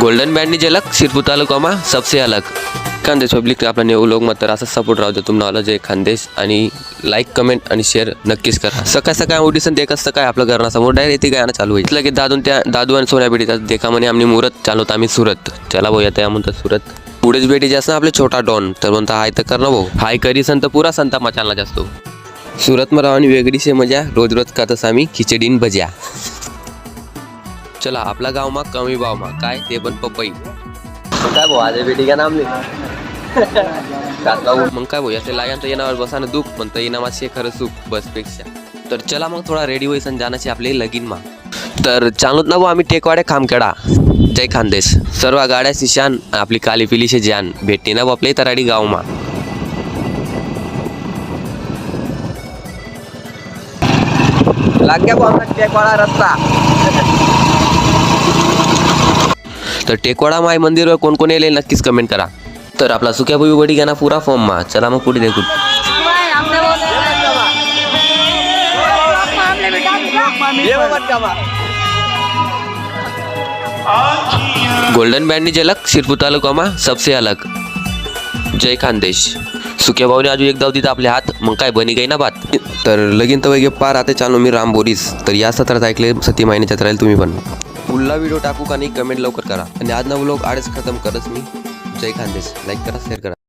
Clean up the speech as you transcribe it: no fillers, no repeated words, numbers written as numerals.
Golden बँडनी झलक शिरपूर तालुकामा सबसे अलग. खानदेश पब्लिक आपला न्यू लोक मग तर असं सपोर्ट राहू दे तुम्हाला जे खानदेश आणि लाईक कमेंट आणि शेअर नक्कीच करा. सकाळ सकाळ ऑडिशन देख असतं काय आपलं घरासमोर डायरेक्ट येते गाणं चालू होईल लगेच दादू आणि सोन्या भेटीतात देखा म्हणे आम्ही मुरत चालवत आम्ही सुरत चला भाऊ येते म्हणतात सुरत पुढेच भेटी जास्त ना आपले छोटा डॉन तर म्हणता हाय तर कर ना भाऊ हाय करी संत पुरा संता मचालना जास्त सुरत मध्ये राहून वेगळीशी मजा रोज रोज खातस आम्ही खिचडीन भज्या. चला आपला गाव मा कमी भाव मा काय ते पण पपई काय भाऊ आज भेटी का नाम मग काय भाऊ याचे लागांचं येण्यावर बसानं दुःख म्हणतं येणामाचे खरं सुख बसपेक्षा. तर चला मग थोडा रेडी होईसन जाण्याचे आपले लगीन मा तर चालूत ना भाऊ आम्ही टेकवाडे खामखेडा जय खानदेश सर्व गाड्या शिशान आपली काली पिलीशे जान भेटते ना आपले तराडी गाव मा. लाग्या भाऊ टेकवाडा रस्ता तर टेकवाडा माय मंदिर कोण कोण येले नक्कीच कमेंट करा. तर आपला सुक्या भाऊ बडी घ्या ना पुरा फॉर्म मा चला मग पुढे देखू. गोल्डन बँडनी झलक शिरपूर तालुकामा सबसे अलग. जय खानदेश. सुक्या भाऊने अजून एक दाव दिता आपले हात मग काय बनी गई ना बात. तर लगीन तर वगैरे पार आता चालू मी राम बोरीस तर या सत्रात ऐकले सती महिन्याच्यात राहील तुम्ही पण पुढला व्हिडिओ टाकू का नाही कमेंट लवकर करा आणि आज ना व्लॉग आडच खतम करच मी. जय खानदेश. लाईक करा शेअर करा.